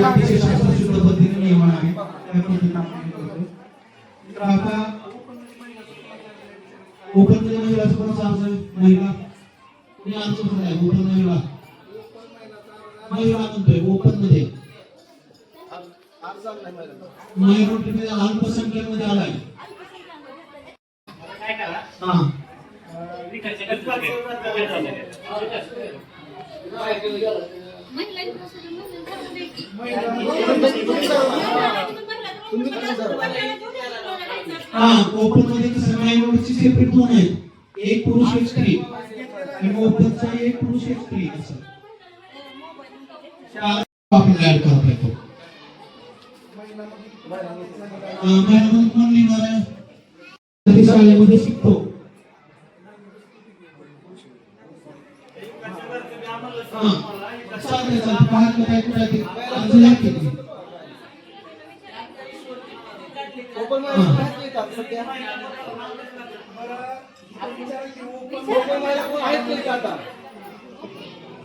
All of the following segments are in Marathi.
अतिशय शास्त्रशुद्ध पद्धतीने नियमन आहे त्या पद्धतीने आपण करतोय. तर आता ओपन मध्ये महिलाचं पण अर्ज महिला कुणी अर्ज भरलाय ओपन महिला म्हणतोय ओपन मध्ये मायनॉरिटी अल्पसंख्यामध्ये आलाय. हा ओपन मध्ये कसं मायनॉरिटीची सेपरेट दोन आहेत, एक पुरुष एक स्त्री आणि ओपनचा एक पुरुष एक स्त्री असं आपल्याला ऍड करता येतो. मॅडम कोण लिहिणार आहे शाळेमध्ये शिकतो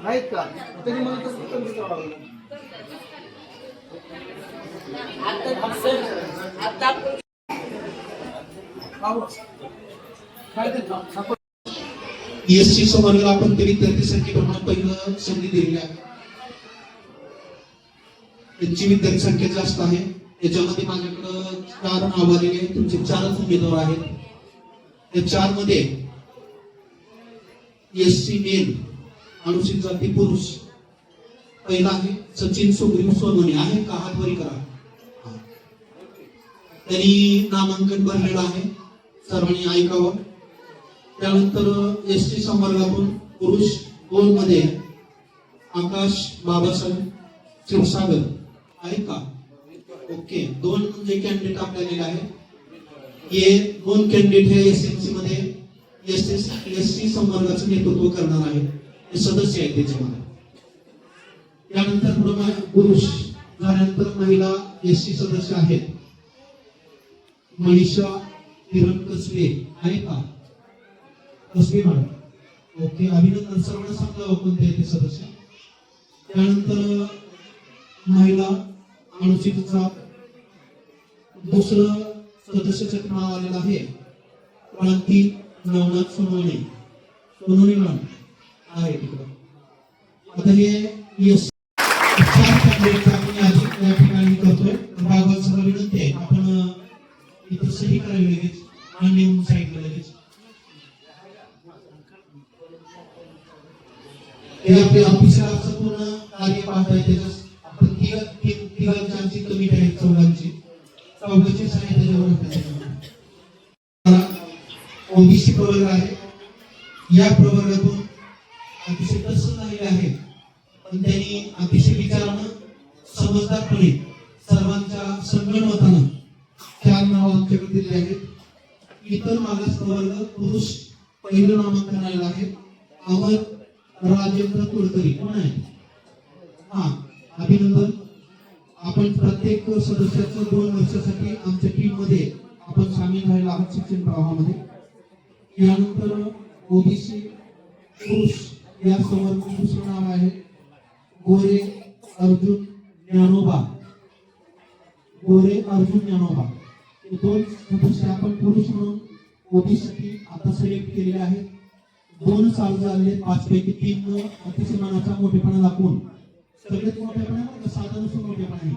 आहेत का तरी मला तसं ESC समोर आपण ते विद्यार्थी संख्येप्रमाणे पहिलं संधी दिलेली आहे. त्यांची विद्यार्थी संख्या जास्त आहे. याच्यामध्ये माझ्याकडे 4 नाव आलेले आहेत. तुमचे 4च उमेदवार आहेत. त्या 4 मध्ये SC मेल अनुसूचित जाती पुरुष पहिला आहे सचिन सुग्रीव सोनवणे. आहे का? हात वरी करा. त्यांनी नामांकन भरलेलं आहे, सर्वांनी ऐकावं. त्यानंतर ST संवर्गातून पुरुष 2 मध्ये आकाश बाबासाहेब क्षीरसागर आहे का? ओके. 2 जे कॅन्डिडेट आपल्याला आहे हे 2 कॅन्डिडेट हे SMC मध्ये ST संवर्गाचं नेतृत्व करणार आहे. हे सदस्य आहेत त्याच्यामध्ये. त्यानंतर पुरुष झाल्यानंतर महिला SC सदस्य आहेत. मनीषा किरण कसबे आहे का? कसबे मॅडम. ओके. अभिनंदन. सर्वांना सांगा कोणते आहेत ते सदस्य. त्यानंतर महिला अनुसूचित जात दुसरं सदस्याचं नाव आलेलं आहे क्रांती नवनाथ सोनवणे. सोनवणे मॅडम आहे तिकडं. आता हे या ठिकाणी करतोय. भागवत सभा विनंती आहे आपण इथं सही करावी लगेच मान्य म्हणून सांगितलं लगेच. हे आपल्या ऑफिसरचं पूर्ण कार्य पाहता येते. आपण तिघांची कमिटी आहे, चौघांची सांगितलं. ओबीसी प्रवर्ग आहे. या प्रवर्गातून अतिशय प्रसन्न झालेले आहे, पण त्यांनी अतिशय विचारानं समजदारपणे सर्वांच्या संगणमतानं 4 नाव आमच्याकडे दिले आहेत. इतर मागास प्रवर्ग पुरुष पहिलं नामांकन आलेलं आहे अमर राजेंद्र कुलकर्णी. कोण आहे? हा, अभिनंदन. आपण प्रत्येक सदस्याचं 2 वर्षासाठी आमच्या टीम मध्ये आपण सामील व्हायला आहात शिक्षण प्रवाहामध्ये. यानंतर ओबीसी पुरुष या समोर दुसरं नाव आहे गोरे अर्जुन ज्ञानोबा. गोरे अर्जुन ज्ञानोबा. 2 सदस्य आपण पुरुष म्हणून ओबीसी आता सिलेक्ट केलेले आहेत. 2 साल झाले. 5 पैकी 3 अतिशय मनाचा मोठेपणा दाखवून सगळ्यात मोठेपणा साधारण मोठेपणा आहे.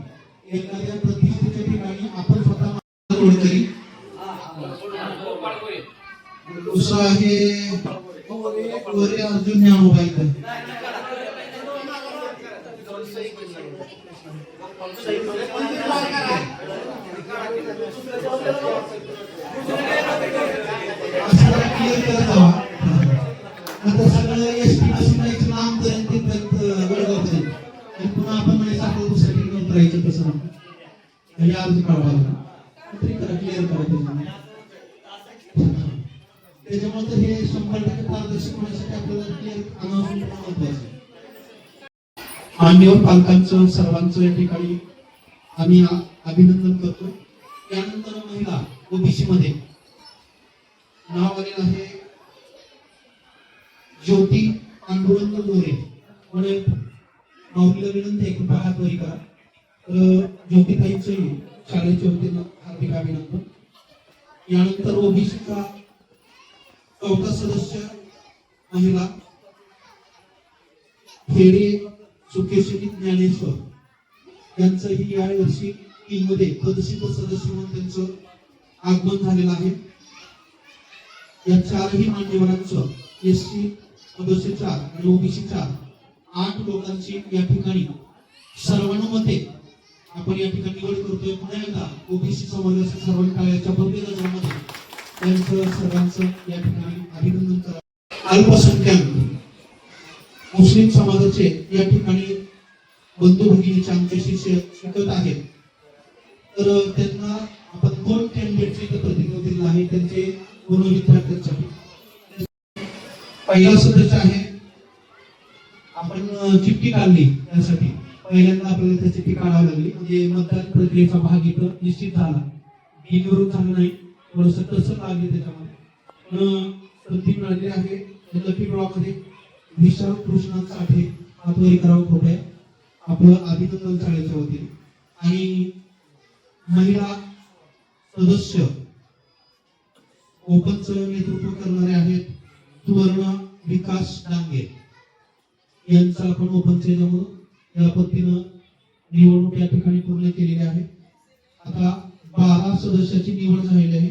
एखाद्या प्रतिष्ठेच्या ठिकाणी आपण स्वतः कोणतरी दुसरा आहे गोरे अर्जुन ज्ञानोबा. इथं आता सगळं एसटी बसण्याचं नाम पर्यंत वडगावपर्यंत आणि पुन्हा आपण म्हणायचं आपलं दुसऱ्या ठिकाणी उतरायचं कसं म्हणजे अर्ज काढवा करा, क्लिअर करा. त्याच्यामुळे तर हे 100% पारदर्शक होण्यासाठी आपल्याला क्लिअर अनाउन्समेंट महत्वाचं आहे. मान्यवर पालकांचं सर्वांचं या ठिकाणी आम्ही अभिनंदन करतो. त्यानंतर महिला ओबीसी मध्ये नाव आलेलं आहे ज्योती पांडुरंग गोरे म्हणे माऊलीला विनंती आहे की हात वरी करा. तर ज्योतिताईंचे शाळेच्या वतीनं हार्दिक अभिनंदन. यानंतर ओबीसीचा चौथा सदस्य महिला खेडे सुकेश्वरी ज्ञानेश्वर यांचंही यावर्षी टीममध्ये पदसिद्ध सदस्य म्हणून त्यांचं आगमन झालेलं आहे. या चारही मान्यवरांचं एससी सदस्य 4 आणि ओबीसी 4 8 लोकांची या ठिकाणी सर्वानुमते आपण या ठिकाणी निवड करतोय. पुन्हा एकदा ओबीसी समाजाच्या सर्वांच्या भव्य गजरामध्ये त्यांचं सर्वांचं या ठिकाणी अभिनंदन करा. अल्पसंख्याक मुस्लिम समाजाचे या ठिकाणी बंधू भगिनीचे आमच्याशी शिकत आहेत. तर त्यांना आपण 2 कॅन्डिडेटचे इथं प्रतिनिधित्व दिलं आहे त्यांचे पूर्ण विद्यार्थ्यांसाठी. पहिला सदस्य आहे आपण चिठ्ठी काढली त्यासाठी पहिल्यांदा आपल्याला त्या चिठ्ठी काढावी लागली म्हणजे मतदान प्रक्रियेचा भाग इथं निश्चित झाला. बिनविरोध झाला नाही थोडंसं तसं लागले त्याच्यामध्ये पण संधी मिळाली आहे. लकी ड्रॉमध्ये विशाल कृष्ण साठे हातवरी करावं खोट आहे आपलं अभिनंदन शाळेच्या वतीने. आणि महिला सदस्य ओपनचं नेतृत्व करणारे आहेत सुवर्ण विकास डांगे यांचा आपण ओपनचे जमून या पद्धतीनं निवडणूक या ठिकाणी पूर्ण केलेली आहे. आता 12 सदस्याची निवड झालेली आहे.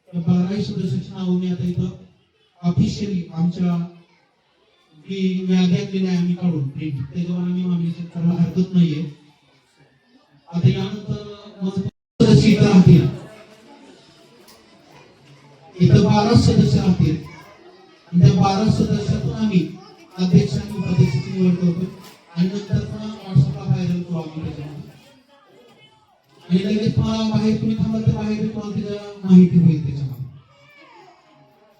त्या 12 सदस्याची नावं मी आता इथं ऑफिशियली आमच्या जी यादी आणलेली आहे आम्ही काढून प्रिंट त्याच्यावर आम्ही मागणी करायला हरकत नाहीये. आता यानंतर सदस्य इथं राहतील. इथं 12 सदस्य राहतील आणि त्या 12 सदस्यातून आम्ही अध्यक्ष आणि उपाध्यक्षाची निवड करतो आणि नंतर पुन्हा व्हॉट्सअपला व्हायरल करू आम्ही त्याच्यामध्ये आणि लगेच बाहेर तुम्ही थांबा तर बाहेर तुम्हाला त्याच्या माहिती होईल त्याच्यामध्ये.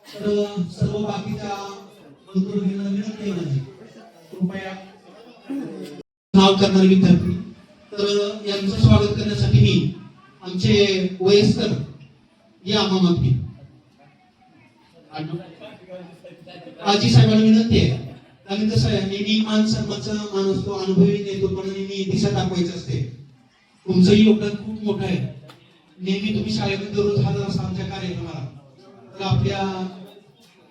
तर सर्व बाकीच्या बंधूंना विनंती आहे माझी कृपया नाव करणारे विद्यार्थी तर यांचं स्वागत करण्यासाठी मी आमचे वयस्कर या मामांनी आजी साहेबांना विनंती आहे. कारण कसं आहे नेहमी मान सन्मानचा मान असतो अनुभवी नेतृत्वाने नेहमी दिशा दाखवायची असते. तुमचंही योगदान खूप मोठं आहे. नेहमी तुम्ही शाळेमध्ये दररोज हजर असता आमच्या कार्यक्रमाला तर आपल्या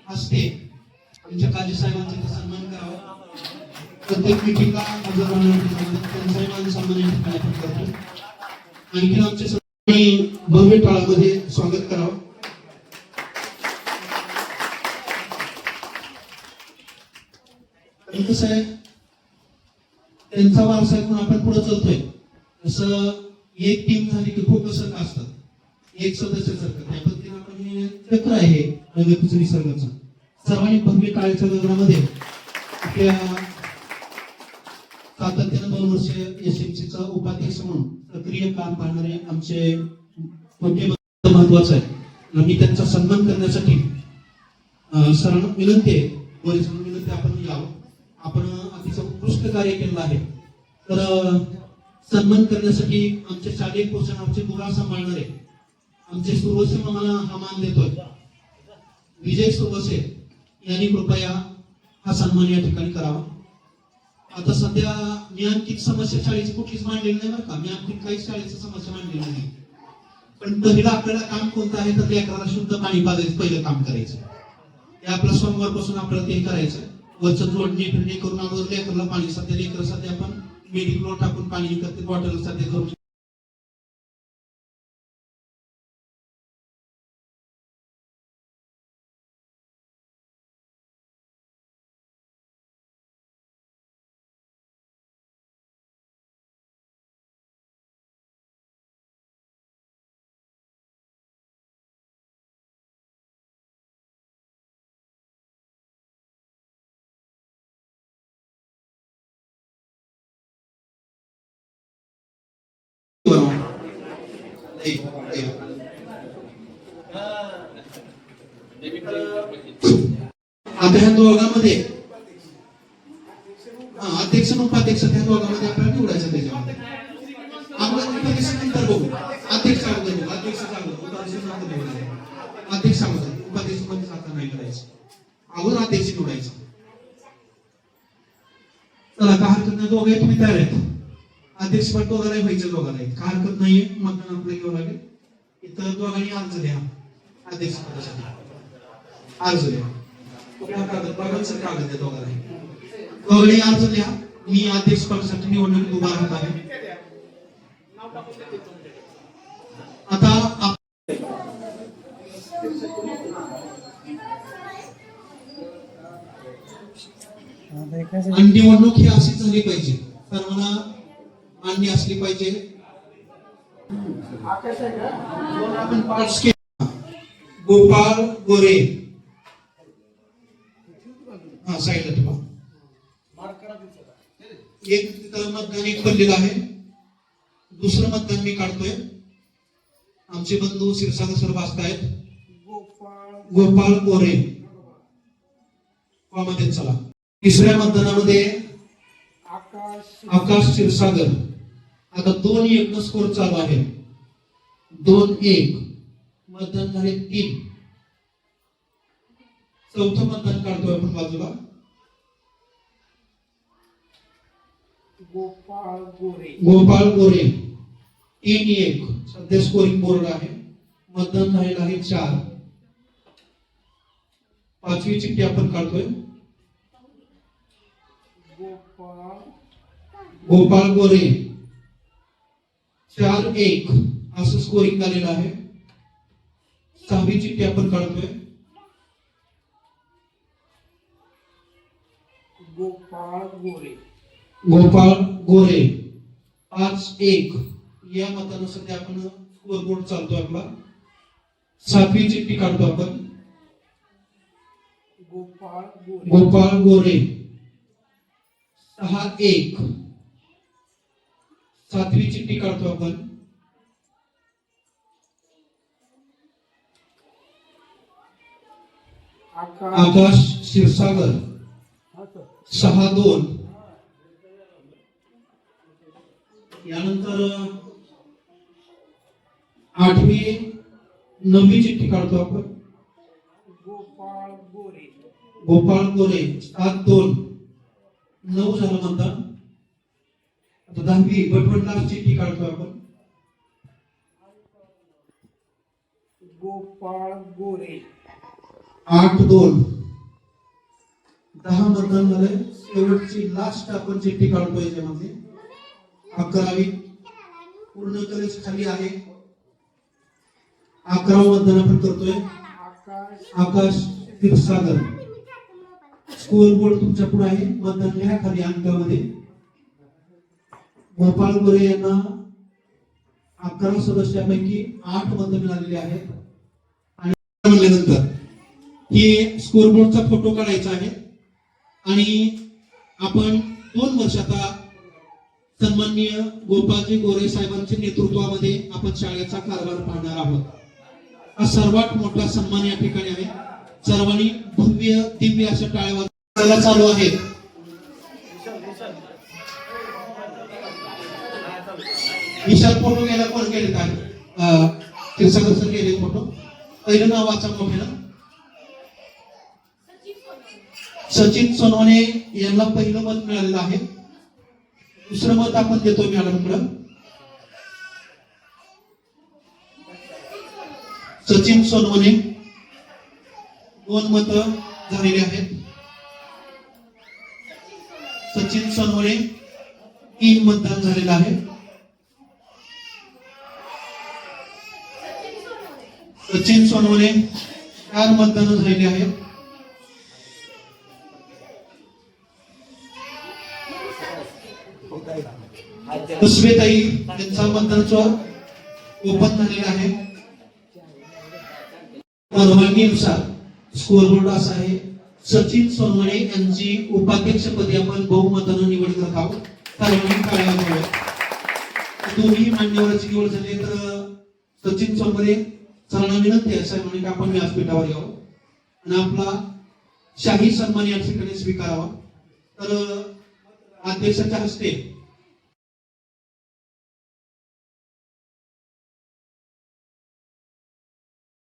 हस्ते आमच्या काजी साहेबांचा सन्मान करावा. प्रत्येक मीटिंगला हजर राहण्यासाठी त्यांचाही मान सन्मान या ठिकाणी आपण करतो. आणखी आमच्या सर्वांनी भव्य टाळामध्ये स्वागत करावं. कसं आहे त्यांचा वारसा म्हणून आपण पुढे चालतोय. जसं एक टीम झाली की फोकस असतात एक सदस्य सारखं त्या पद्धतीने आपण हे चक्र आहे प्रगतीचं निसर्गाचं सर्वांनी भव्य टाळ्याच्या गगनामध्ये आपल्या सातत्यानं 2 वर्ष एसएमसीचा उपाध्यक्ष म्हणून सक्रिय काम पाहणारे आमचे मोठे महत्वाचं आहे. मी त्यांचा सन्मान करण्यासाठी सर्वांना विनंती आहे वरिष्ठांना विनंती आपण यावं. आपण अतिशय उत्कृष्ट कार्य केलं आहे तर सन्मान करण्यासाठी आमच्या शालेय पोषणाचे दुरा सांभाळणारे आमचे सुरवसे आम्हाला हा मान देतोय विजय सुरवसे यांनी कृपया हा सन्मान या ठिकाणी करावा. आता सध्या मी आणखी समस्या शाळेची कुठलीच मांडलेली नाही बरं का. मी आणखी काही शाळेची समस्या मांडलेली नाही पण पहिला आपल्याला काम कोणतं आहे तर लेकराला शुद्ध पाणी पाजायचं पहिलं काम करायचं. हे आपलं सोमवारपासून आपल्याला ते करायचं. वरचं जोडणी फिरणी करून अगोदर लेकरला पाणी सध्या लेकर सध्या आपण मेडिकल टाकून पाणी करते बॉटल सध्या करून आता ह्या दोघांमध्ये अध्यक्ष आणि उपाध्यक्ष त्या दोघांमध्ये आपल्याला निवडायचं त्याच्यामध्ये आपण उपाध्यक्ष नंतर बघू. अध्यक्ष अगोदर बघू. अध्यक्ष अगोदर अध्यक्ष अगोदर उपाध्यक्ष मध्ये साकार नाही करायचं अगोदर अध्यक्ष निवडायचं. चला काय हरकत नाही, दोघे तुम्ही तयार आहेत. अध्यक्षपद दोघांनाही व्हायचं, दोघांनाही काय हरकत नाहीये. मतदान आपल्याला घ्यावं लागेल. इतर दोघांनी अर्ज द्या अध्यक्षपदासाठी. अर्ज द्या कुठला कागद, बघायचं कागद द्या दोघांनाही. दोघांनी अर्ज द्या. मी अध्यक्षपदासाठी निवडणूक उभा राहत आहे. आता आणि निवडणूक ही अशीच झाली पाहिजे, सर्वांना मान्य असली पाहिजे. आपण पाच गोपाळ गोरे, हा साईडला ठेवा. एक तिथं मतदान एक पडलेलं आहे. दुसरं मतदान मी काढतोय. आमचे बंधू क्षीरसागर सर वाचतायत. गोपाळ गोरे मध्ये चला. तिसऱ्या मतदानामध्ये आकाश क्षीरसागर. आता 2-1 स्कोर चालू आहे. 2-1 मतदान झाले 3. चौथं मतदान काढतोय आपण बाजूला. गोपाळ गोरे 3-1 सध्या स्कोरिंग बोर्ड आहे. मतदान झालेलं आहे 4. पाचवी चिठ्ठी आपण काढतोय. गोपाळ गोरे 4-1 असं स्कोरिंग झालेलं आहे. सहावी चिठ्ठी आपण काढतोय. गोपाळ गोरे 5-1 या मतानं सध्या आपण स्कोर बोर्ड चालतोय आपला. सातवी चिठ्ठी काढतो आपण. गोपाळ गोरे 6-1 सातवी चिठ्ठी काढतो आपण. आकाश क्षीरसागर 6-2. यानंतर 8वी 9वी चिठ्ठी काढतो आपण. गोपाळ गोरे 7-2 9 झालं मतदान. आता 10वी बटवडला चिठ्ठी काढतो आपण. गोपाळ गोरे 8-2 10 मतदान झाले. शेवटची लास्ट आपण चिठ्ठी काढतोय याच्यामध्ये. 11वी पूर्ण कलेच खाली आहे. 11वं मतदान आपण करतोय. आकाश क्षीरसागर. स्कोर बोर्ड तुमच्या पुढे आहे. मतदान लिहा खाली अंकामध्ये. गोपाळ गोरे यांना 11 सदस्यापैकी 8 मत मिळालेली आहेत. आणि म्हणल्यानंतर ही स्कोर बोर्डचा फोटो काढायचा आहे आणि आपण 2 वर्ष आता सन्माननीय गोपाळजी गोरे साहेबांच्या नेतृत्वामध्ये आपण शाळेचा कारभार पाहणार आहोत. हा सर्वात मोठा सन्मान या ठिकाणी आहे. सर्वांनी भव्य दिव्य अशा टाळ्या वाजवायला चालू आहेत. विशाल फोटो गेला, कोण गेले काय क्षीरसागर सर गेले फोटो. पहिलं नाव वाचा मोठ्यानं. सचिन सोनवणे यांना पहिलं मत मिळालेलं आहे. दुसरं मत आपण देतो मॅडमकडे. सचिन सोनवणे 2 मत झालेले आहेत. सचिन सोनवणे 3 मतदान झालेलं आहे. सचिन सोनवणे 4 मतदान झालेली आहेत. कसबेताई यांचा मतदानाचं ओपन झालेलं आहे. परवानगीनुसार स्कोर बोर्ड असा आहे. सचिन सोनवणे यांची उपाध्यक्षपदी आपण बहुमतानं निवड करत आहोत. सर्वांनी टाळ्या वाजवाव्या. दोन्ही मान्यवरांची निवड झाली तर सचिन सोनवणे सरांना विनंती आहे साहेबांनी की आपण व्यासपीठावर यावं आणि आपला शाही सन्मान या ठिकाणी स्वीकारावा. तर अध्यक्षाच्या हस्ते